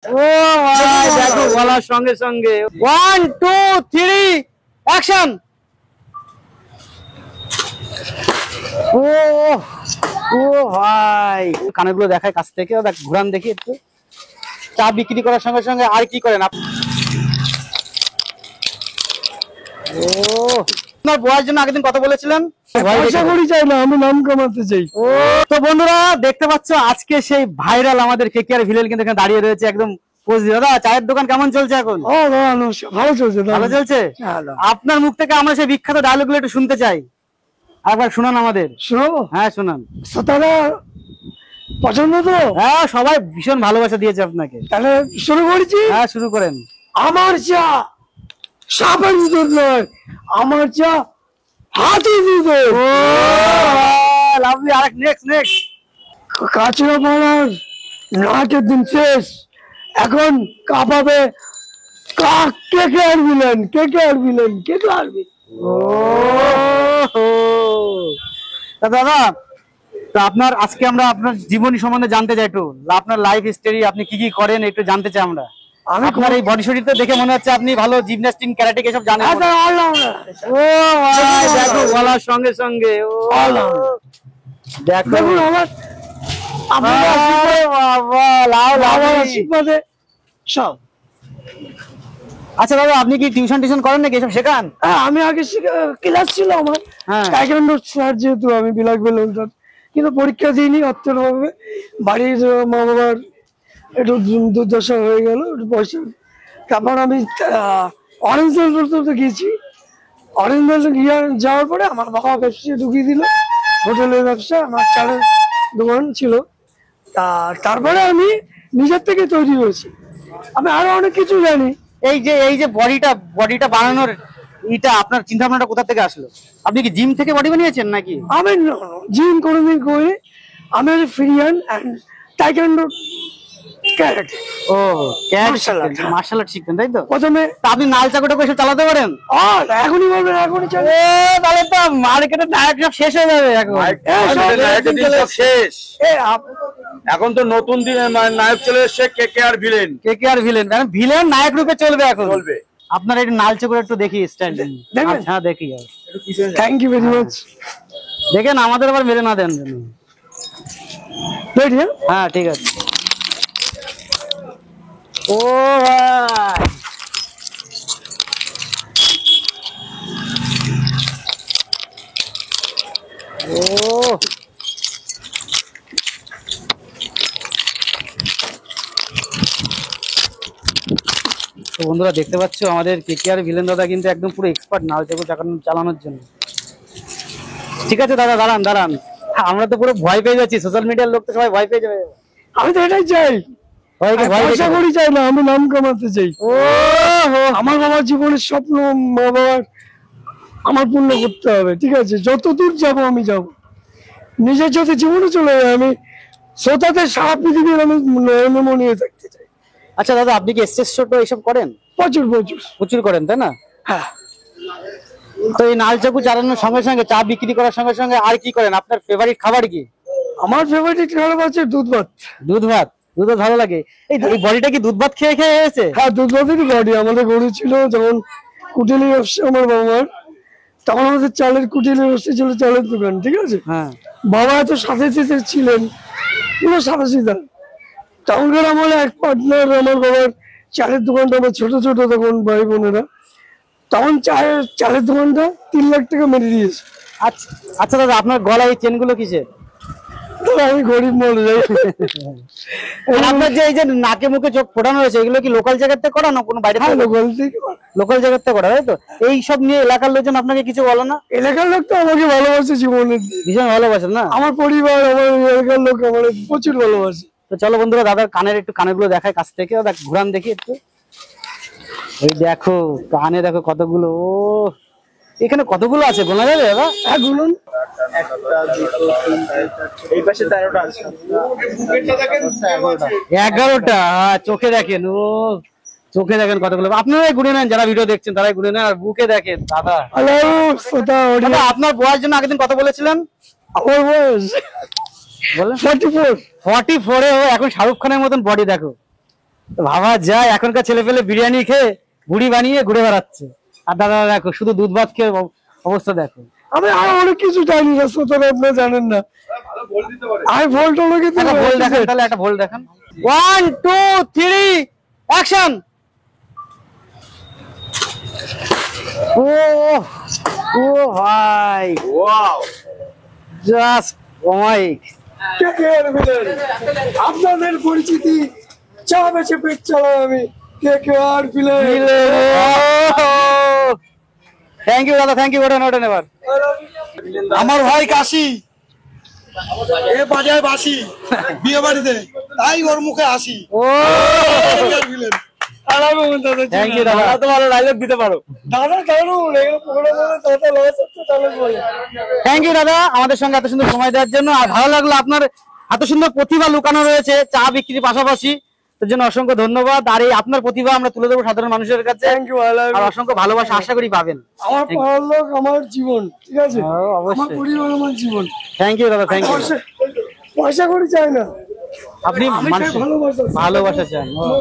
ও ভাই দেখো বলার সঙ্গে সঙ্গে 1 2 3 অ্যাকশন। ও ও ভাই কানেরগুলো দেখায় কাছ থেকে, দেখ ঘুরান দেখি একটু। চা বিক্রি করার সঙ্গে সঙ্গে আর কি করেন আপনি? ও আপনার বউয়ের জন্য আগের দিন কথা বলেছিলেন, পয়সা করি চাই না, আমি নাম কামাতে চাই। ও তো বন্ধুরা দেখতে পাচ্ছ আজকে সেই ভাইরাল আমাদের কেকেআর ভিলেন কিন্তু এখানে দাঁড়িয়ে রয়েছে একদম পোজ দিয়ে। দাদা চায়ের দোকান কেমন চলছে এখন? ও ভালো চলছে, ভালো চলছে। আপনার মুখ থেকে আমরা সেই বিখ্যাত ডায়লগ গুলো একটু শুনতে চাই, একবার শুনান আমাদের। শোনাবো? হ্যাঁ শুনান। তারা পছন্দ তো? হ্যাঁ সবাই ভীষণ ভালোবাসা দিয়েছে আপনাকে। তাহলে শুরু করেছি। হ্যাঁ শুরু করেন। আমার চা সাবান দুধ নয়, আমার চা হাতি দুধ। ও লাভলি। আরেক নেক্সট নেক্সট। কাঁচরা পাড়ার নাচের দিন শেষ, এখন কাঁপাবে KKR villain, KKR villain, KKR villain. ও দাদা তো আপনার আজকে আমরা আপনার জীবনী সম্বন্ধে জানতে চাই একটু, আপনার লাইফ স্টোরি, আপনি কি কি করেন একটু জানতে চাই আমরা। আমি আপনার এই বডি শরীরটা দেখে মনে হচ্ছে আপনি ভালো জিমন্যাস্টিক ক্যারাটে এসব জানেন। ও ভাই দেখো বলার সঙ্গে সঙ্গে ও দেখো আমার বাবা লাও লাও আশীর্বাদে সব। আচ্ছা দাদা আপনি কি টিউশন করেন নাকি এসব শেখান? হ্যাঁ আমি আগে ক্লাস ছিল আমার, টাইকোয়ান্ডো স্যার, যেহেতু আমি ব্ল্যাক বেল্ট, কিন্তু পরীক্ষা দিইনি অর্থের অভাবে। বাড়ির মা বাবার একটু দুর্দশা হয়ে গেল, একটু পয়সা। তারপর আমি অরেঞ্জ তো গিয়েছি। অরেঞ্জ গিয়ে যাওয়ার পরে আমার বাবা ব্যবসা ঢুকিয়ে দিল, হোটেলের ব্যবসা, আমার চালের দোকান ছিল। তারপরে আমি নিজের থেকে তৈরি হয়েছি, আমি আরো অনেক কিছু জানি। এই যে বডিটা বানানোর এটা আপনার চিন্তা ভাবনাটা কোথা থেকে আসলো? আপনি কি জিম থেকে বডি বানিয়েছেন নাকি? আমি জিম কোনোদিন করি, আমি ফ্রিয়ান এন্ড টাইকোয়ান্ডো ক্যারাটে। ও মার্শাল আর্ট শিখতেন তাই তো? প্রথমে আপনি নাল চাকুটা এসব চালাতে পারেন? এখনই বলবেন, এখনই চালাতে। তাহলে তো মার্কেটের নায়ক সব শেষ হয়ে যাবে এখন। শেষ এখন তো নতুন দিনের নায়ক চলে এসেছে, কেকেআর ভিলেন। কেকেআর ভিলেন মানে ভিলেন নায়ক রূপে চলবে এখন। চলবে। আপনার একটু নাল চাকুটা একটু দেখি স্টাইল। হ্যাঁ দেখি। Thank you very much. দেখেন আমাদের আবার মেরে না দেন। হ্যাঁ ঠিক আছে। ও ভাই ও তো বন্ধুরা দেখতে পাচ্ছ আমাদের কেকেআর ভিলেন দাদা কিন্তু একদম পুরো এক্সপার্ট নাল চাকু চালানোর জন্য। ঠিক আছে দাদা দাঁড়ান, আমরা তো পুরো ভয় পেয়ে যাচ্ছি, সোশ্যাল মিডিয়ার লোক তো সবাই ভয় পেয়ে যাবে। আমি তো এটাই চাই, পয়সা করি চাই না, আমি নাম কামাতে চাই। আমার বাবার জীবনের স্বপ্ন মা বাবার আমার পূর্ণ করতে হবে। ঠিক আছে, যত দূর যাবো আমি যাব, নিজের যত জীবনে চলে যায়, আমি শ্রোতাদের সারা পৃথিবীর আমি নয়নে নিয়ে থাকতে চাই। আচ্ছা দাদা আপনি কি স্টেজ শো এইসব করেন? প্রচুর প্রচুর প্রচুর করেন তাই না? হ্যাঁ। তো এই নাল চাকু চালানোর সঙ্গে সঙ্গে চা বিক্রি করার সঙ্গে সঙ্গে আর কি করেন? আপনার ফেভারিট খাবার কি? আমার ফেভারিট খাবার হচ্ছে দুধ ভাত। দুধ ভাত ভালো লাগে। এই বডিটা কি দুধ ভাত খেয়ে খেয়ে হয়েছে? হ্যাঁ দুধ ভাতেরই বডি। আমাদের গরু ছিল যখন কুটিলের ব্যবসা আমার বাবার, তখন আমাদের চালের কুটিলের ব্যবসা ছিল, চালের দোকান। ঠিক আছে, হ্যাঁ বাবা এত সাথে সাথে ছিলেন, পুরো সাথে সিধা। তখনকার আমলে এক পার্টনার আমার বাবার চালের দোকানটা, আমার ছোট ছোট তখন ভাই বোনেরা, তখন চালের দোকানটা 3 লাখ টাকা মেরে দিয়েছে। আচ্ছা আচ্ছা দাদা আপনার গলায় এই চেনগুলো কিসের? আমি গরিব মরে যাই। আপনার যে এই যে নাকে মুখে চোখ ফোটানো হয়েছে এগুলো কি লোকাল জায়গা থেকে করা না কোনো বাইরে থেকে? লোকাল জায়গা থেকে করা তাই তো? এই সব নিয়ে এলাকার লোকজন আপনাকে কিছু বলে না? এলাকার লোক তো আমাকে ভালোবাসে, জীবনে ভীষণ ভালোবাসেন না? আমার পরিবার, আমার এলাকার লোক আমার প্রচুর ভালোবাসে। তো চলো বন্ধুরা দাদার কানেরগুলো দেখায় কাছ থেকে, ঘুরান দেখি একটু। ওই দেখো কানে দেখো কতগুলো। ও এখানে কতগুলো আছে গোনা যাবে দাদা? হ্যাঁ গুনুন। এই পাশে 13টা আছে। 11টা। চোখে দেখেন, ও চোখে দেখেন কতগুলো। আপনারাই গুনে নেন, যারা ভিডিও দেখছেন তারাই গুনে নেন, আর বুকে দেখেন। দাদা আপনার বয়স জন্য আগের দিন কত বলেছিলেন? আমার বয়স 44 এখন শাহরুখ খানের মতন বডি দেখো। তো ভাবা যায় এখনকার ছেলে পেলে বিরিয়ানি খেয়ে বুড়ি বানিয়ে ঘুরে বেড়াচ্ছে, আর দাদা দেখো শুধু দুধ ভাত খেয়ে অবস্থা দেখো। আমি আর অনেক কিছু জানি না, সুতরাং আপনারা জানেন না। আমি ভোল্ট হলো কিন্তু একটা ভোল দেখান, তাহলে একটা ভোল দেখান। 1 2 3 অ্যাকশন। ও ও ভাই ওয়াও, জাস্ট অমাইক। KKR ভিলেন, আপনাদের পরিচিতি, চা বেচে পেট চালাই আমি, KKR ভিলেন। থ্যাংক ইউ দাদা, থ্যাংক ইউ। ওঠেন এবার। আমার ভাই কাশি এ বাজায় বাসি বিয়ে বাড়িতে, তাই ওর মুখে হাসি। ও থ্যাংক ইউ দাদা, তো ভালো ডায়লগ দিতে পারো। দাদা দারুন, এগুলো প্রোগ্রাম হলে দাদা লস হচ্ছে তাহলে বলে। থ্যাংক ইউ দাদা আমাদের সঙ্গে এত সুন্দর সময় দেওয়ার জন্য। আর ভালো লাগলো, আপনার এত সুন্দর প্রতিভা লুকানো রয়েছে চা বিক্রির পাশাপাশি, তার জন্য অসংখ্য ধন্যবাদ। আর এই আপনার প্রতিভা আমরা তুলে দেবো সাধারণ মানুষের কাছে। Thank you. আর অসংখ্য ভালোবাসা আশা করি পাবেন। আমার পরলোক আমার জীবন, ঠিক আছে? অবশ্যই। আমার পরিবার আমার জীবন। থ্যাংক ইউ দাদা, থ্যাংক ইউ। পয়সা করি চাই না, আপনি আমি চাই মানুষের ভালোবাসা। ভালোবাসা চান। আমার